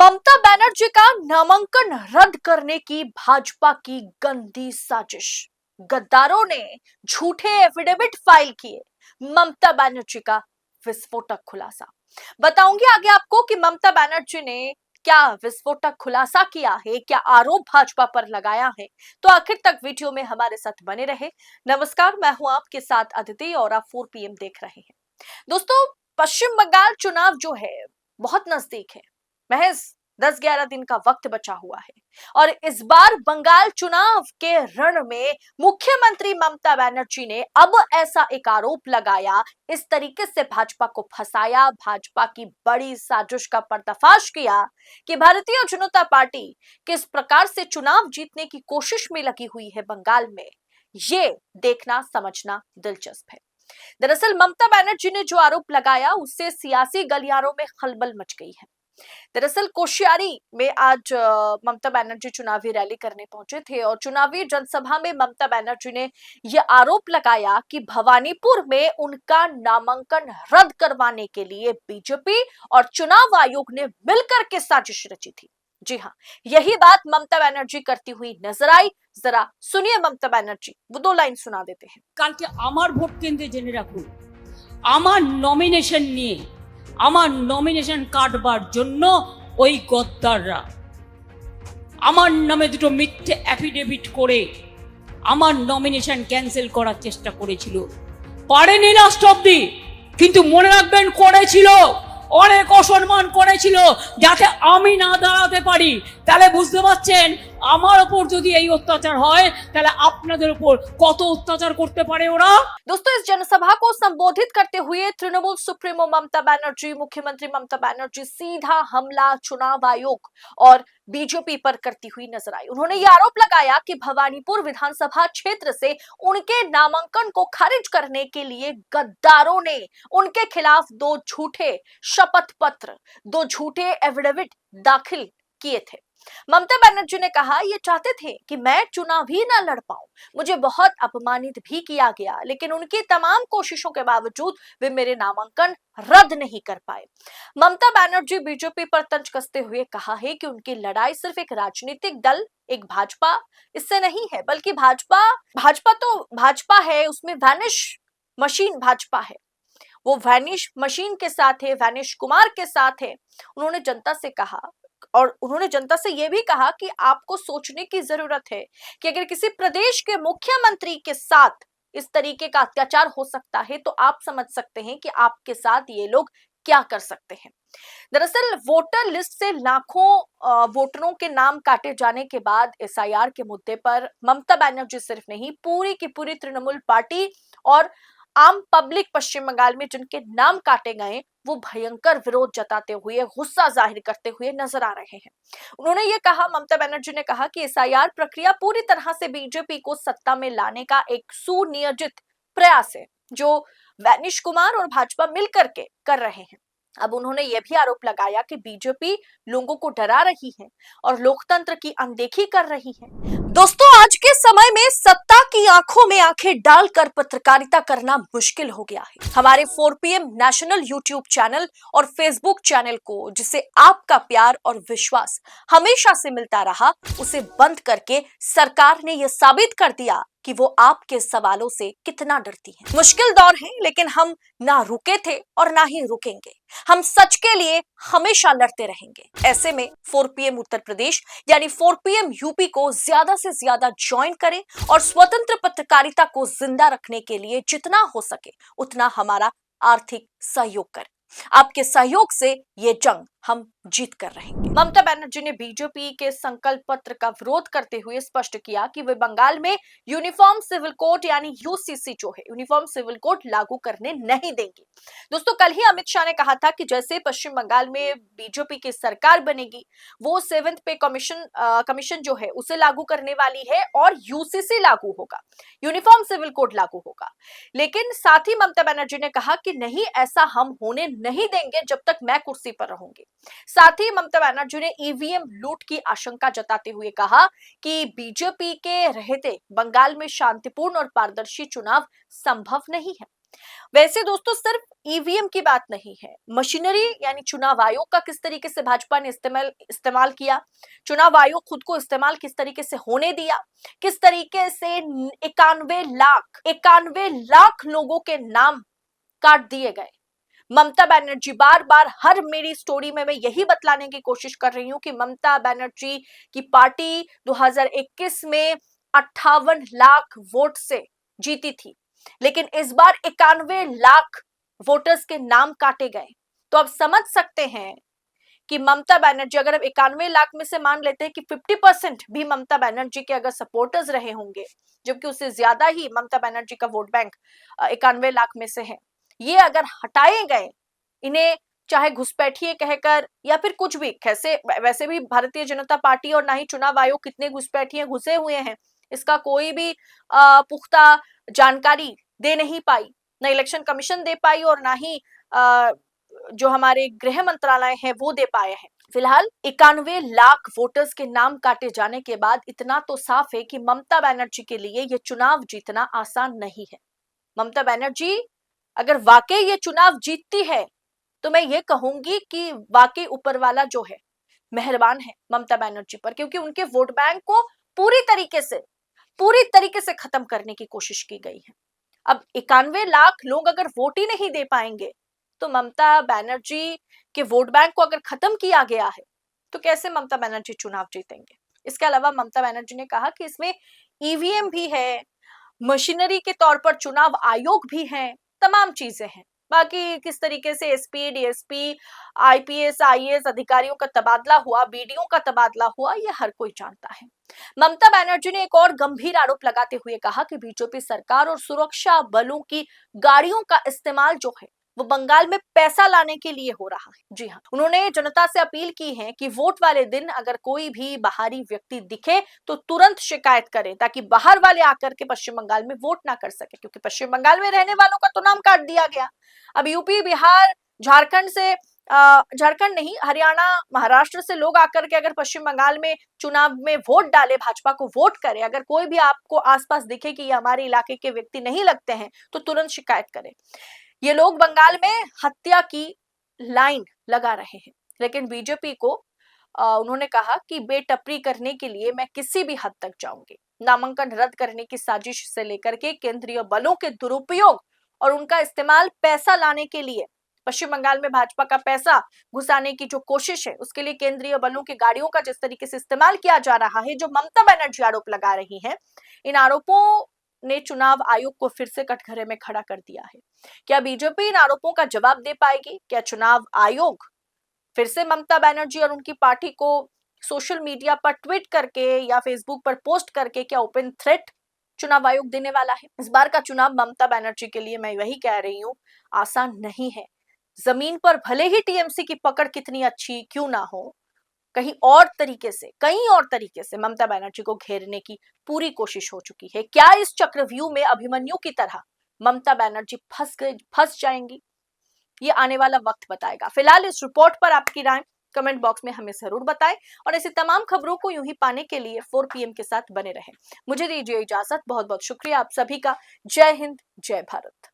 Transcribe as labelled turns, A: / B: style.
A: ममता बनर्जी का नामांकन रद्द करने की भाजपा की गंदी साजिश। गद्दारों ने झूठे एफिडेविट फाइल किए। ममता बनर्जी का विस्फोटक खुलासा। बताऊंगी आगे आपको कि ममता बनर्जी ने क्या विस्फोटक खुलासा किया है, क्या आरोप भाजपा पर लगाया है। तो आखिर तक वीडियो में हमारे साथ बने रहे। नमस्कार, मैं हूं आपके साथ अदिति और आप 4 PM देख रहे हैं। दोस्तों, पश्चिम बंगाल चुनाव जो है बहुत नजदीक है। महज 10-11 दिन का वक्त बचा हुआ है और इस बार बंगाल चुनाव के रण में मुख्यमंत्री ममता बनर्जी ने अब ऐसा एक आरोप लगाया, इस तरीके से भाजपा को फंसाया, भाजपा की बड़ी साजिश का पर्दाफाश किया कि भारतीय जनता पार्टी किस प्रकार से चुनाव जीतने की कोशिश में लगी हुई है बंगाल में। ये देखना समझना दिलचस्प है। दरअसल ममता बनर्जी ने जो आरोप लगाया उससे सियासी गलियारों में खलबल मच गई है। दरअसल कोश्यारी में आज ममता बनर्जी चुनावी रैली करने पहुंचे थे और चुनावी जनसभा में ममता बनर्जी ने यह आरोप लगाया कि भवानीपुर में उनका नामांकन रद्द करवाने के लिए बीजेपी और चुनाव आयोग ने मिलकर के साजिश रची थी। जी हाँ, यही बात ममता बनर्जी करती हुई नजर आई। जरा सुनिए ममता बनर्जी, वो 2 लाइन सुना देते हैं।
B: কালকে আমার ভোট কেন্দ্রে জেনে রাখুন, আমার নমিনেশন নিয়ে আমার নমিনেশন কাটবার জন্য ওই গদ্দাররা আমার নামে দুটো মিথ্যে অ্যাফিডেভিট করে আমার নমিনেশন ক্যান্সেল করার চেষ্টা করেছিল। পারেনি লাস্ট অবধি, কিন্তু মনে রাখবেন করেছিল, অনেক অসম্মান করেছিল যাতে আমি না দাঁড়াতে পারি। তাহলে বুঝতে পারছেন আমার উপর যদি এই অত্যাচার হয় তাহলে আপনাদের উপর কত অত্যাচার করতে পারে ওরা।
A: दोस्तों, इस जनसभा को संबोधित करते हुए तृणमूल सुप्रीमो ममता बनर्जी, मुख्यमंत्री ममता बनर्जी सीधा हमला चुनाव आयोग और बीजेपी पर करती हुई नजर आई। उन्होंने यह आरोप लगाया कि भवानीपुर विधानसभा क्षेत्र से उनके नामांकन को खारिज करने के लिए गद्दारों ने उनके खिलाफ 2 झूठे शपथ पत्र, 2 झूठे एफिडेविट दाखिल किए थे। ममता बनर्जी ने कहा, ये चाहते थे कि मैं चुनाव ही ना लड़ पाऊं, मुझे बहुत अपमानित भी किया गया, लेकिन उनकी तमाम कोशिशों के बावजूद वे मेरे नामांकन रद्द नहीं कर पाए। ममता बनर्जी बीजेपी पर तंज कसते हुए कहा है कि उनकी लड़ाई सिर्फ एक राजनीतिक दल, एक भाजपा इससे नहीं है, बल्कि भाजपा तो भाजपा है, उसमें वैनिश मशीन भाजपा है, वो वैनिश मशीन के साथ है, वैनिश कुमार के साथ है। उन्होंने जनता से कहा और उन्होंने जनता से यह भी कहा कि आपको सोचने की जरूरत है कि अगर किसी प्रदेश के मुख्यमंत्री के साथ इस तरीके का अत्याचार हो सकता है तो आप समझ सकते हैं कि आपके साथ ये लोग क्या कर सकते हैं। दरअसल वोटर लिस्ट से लाखों वोटरों के नाम काटे जाने के बाद SIR के मुद्दे पर ममता बनर्जी सिर्फ नहीं, पूरी की पूरी तृणमूल पार्टी और आम पब्लिक पश्चिम बंगाल में जिनके नाम काटे गए वो भयंकर विरोध जताते हुए, गुस्सा जाहिर करते हुए नजर आ रहे हैं। उन्होंने ये कहा, ममता बनर्जी ने कहा कि SIR प्रक्रिया पूरी तरह से बीजेपी को सत्ता में लाने का एक सुनियोजित प्रयास है जो वैनिश कुमार और भाजपा मिलकर के कर रहे हैं। अब उन्होंने यह भी आरोप लगाया कि बीजेपी लोगों को डरा रही है और लोकतंत्र की अनदेखी कर रही है। दोस्तों, आज के समय में सत्ता की आंखों में आंखें डालकर पत्रकारिता करना मुश्किल हो गया है। हमारे 4 PM नेशनल यूट्यूब चैनल और फेसबुक चैनल को, जिसे आपका प्यार और विश्वास हमेशा से मिलता रहा, उसे बंद करके सरकार ने यह साबित कर दिया कि वो आपके सवालों से कितना डरती है। मुश्किल दौर है, लेकिन हम ना रुके थे और ना ही रुकेंगे। हम सच के लिए हमेशा लड़ते रहेंगे। ऐसे में 4 PM उत्तर प्रदेश यानी 4 PM यूपी को ज्यादा से ज्यादा ज्वाइन करें और स्वतंत्र पत्रकारिता को जिंदा रखने के लिए जितना हो सके उतना हमारा आर्थिक सहयोग करें। आपके सहयोग से ये जंग हम जीत कर रहेंगे। ममता बनर्जी ने बीजेपी के संकल्प पत्र का विरोध करते हुए स्पष्ट किया कि वे बंगाल में यूनिफॉर्म सिविल कोड यानी UCC जो है, यूनिफॉर्म सिविल कोड लागू करने नहीं देंगी। दोस्तों, कल ही अमित शाह ने कहा था कि जैसे पश्चिम बंगाल में बीजेपी की सरकार बनेगी, वो 7th पे कमीशन जो है उसे लागू करने वाली है और UCC लागू होगा, यूनिफॉर्म सिविल कोड लागू होगा। लेकिन साथ ही ममता बनर्जी ने कहा कि नहीं, ऐसा हम होने नहीं देंगे जब तक मैं कुर्सी पर रहूंगी। साथ ही ममता बनर्जी ने EVM लूट की आशंका जताते हुए कहा कि बीजेपी के रहते बंगाल में शांतिपूर्ण और पारदर्शी चुनाव संभव नहीं है। वैसे दोस्तों सिर्फ ईवीएम की बात नहीं है, मशीनरी यानी चुनाव आयोग का किस तरीके से भाजपा ने इस्तेमाल किया, चुनाव आयोग खुद को इस्तेमाल किस तरीके से होने दिया, किस तरीके से 91 लाख लोगों के नाम काट दिए गए। ममता बनर्जी बार बार हर मेरी स्टोरी में मैं यही बतलाने की कोशिश कर रही हूं कि ममता बनर्जी की पार्टी 2021 में 58 लाख वोट से जीती थी, लेकिन इस बार 91 लाख वोटर्स के नाम काटे गए। तो आप समझ सकते हैं कि ममता बनर्जी, अगर अब 91 लाख में से मान लेते हैं कि 50% भी ममता बनर्जी के अगर सपोर्टर्स रहे होंगे, जबकि उससे ज्यादा ही ममता बनर्जी का वोट बैंक 91 लाख में से है, ये अगर हटाए गए, इन्हें चाहे घुसपैठिए कहकर या फिर कुछ भी, कैसे वैसे भी भारतीय जनता पार्टी और ना ही चुनाव आयोग कितने घुसपैठिए घुसे हुए हैं, इसका कोई भी पुख्ता जानकारी दे नहीं पाई, ना इलेक्शन कमीशन दे पाई और ना ही जो हमारे गृह मंत्रालय है वो दे पाए हैं। फिलहाल 91 लाख वोटर्स के नाम काटे जाने के बाद इतना तो साफ है कि ममता बनर्जी के लिए यह चुनाव जीतना आसान नहीं है। ममता बनर्जी अगर वाकई ये चुनाव जीतती है तो मैं ये कहूंगी कि वाकई ऊपर वाला जो है मेहरबान है ममता बनर्जी पर, क्योंकि उनके वोट बैंक को पूरी तरीके से खत्म करने की कोशिश की गई है। अब 91 लाख लोग अगर वोट ही नहीं दे पाएंगे तो ममता बनर्जी के वोट बैंक को अगर खत्म किया गया है तो कैसे ममता बनर्जी चुनाव जीतेंगे। इसके अलावा ममता बनर्जी ने कहा कि इसमें ईवीएम भी है, मशीनरी के तौर पर चुनाव आयोग भी है, तमाम चीजें हैं। बाकी किस तरीके से एसपी, डीएसपी, आईपीएस, आईएएस अधिकारियों का तबादला हुआ, बीडीओ का तबादला हुआ, यह हर कोई जानता है। ममता बनर्जी ने एक और गंभीर आरोप लगाते हुए कहा कि बीजेपी सरकार और सुरक्षा बलों की गाड़ियों का इस्तेमाल जो है वो बंगाल में पैसा लाने के लिए हो रहा है। जी हाँ, उन्होंने जनता से अपील की है कि वोट वाले दिन अगर कोई भी बाहरी व्यक्ति दिखे तो तुरंत शिकायत करें, ताकि बाहर वाले आकर के पश्चिम बंगाल में वोट ना कर सके, क्योंकि पश्चिम बंगाल में रहने वालों का तो नाम काट दिया गया। अब यूपी, बिहार, झारखंड नहीं, हरियाणा, महाराष्ट्र से लोग आकर के अगर पश्चिम बंगाल में चुनाव में वोट डाले, भाजपा को वोट करे, अगर कोई भी आपको आसपास दिखे कि ये हमारे इलाके के व्यक्ति नहीं लगते हैं तो तुरंत शिकायत करें। ये लोग बंगाल में हत्या की लाइन लगा रहे हैं, लेकिन बीजेपी को उन्होंने कहा कि बेटपरी करने के लिए मैं किसी भी हद तक जाऊंगी। नामांकन रद्द करने की साजिश से लेकर के केंद्रीय बलों के दुरुपयोग और उनका इस्तेमाल पैसा लाने के लिए, पश्चिम बंगाल में भाजपा का पैसा घुसाने की जो कोशिश है, उसके लिए केंद्रीय बलों की गाड़ियों का जिस तरीके से इस्तेमाल किया जा रहा है, जो ममता बनर्जी आरोप लगा रही है, इन आरोपों ने चुनाव आयोग को फिर से कटघरे में खड़ा कर दिया है। क्या बीजेपी इन आरोपों का जवाब दे पाएगी? क्या चुनाव आयोग फिर से ममता बनर्जी और उनकी पार्टी को सोशल मीडिया पर ट्वीट करके या फेसबुक पर पोस्ट करके क्या ओपन थ्रेट चुनाव आयोग देने वाला है? इस बार का चुनाव ममता बनर्जी के लिए मैं वही कह रही हूं, आसान नहीं है। जमीन पर भले ही टीएमसी की पकड़ कितनी अच्छी क्यों ना हो, कई और तरीके से ममता बनर्जी को घेरने की पूरी कोशिश हो चुकी है। क्या इस चक्रव्यूह में अभिमन्यु की तरह ममता बनर्जी फंस जाएंगी? ये आने वाला वक्त बताएगा। फिलहाल इस रिपोर्ट पर आपकी राय कमेंट बॉक्स में हमें जरूर बताएं और ऐसी तमाम खबरों को यूं ही पाने के लिए 4 PM के साथ बने रहें। मुझे दीजिए इजाजत, बहुत बहुत शुक्रिया आप सभी का। जय हिंद, जय भारत।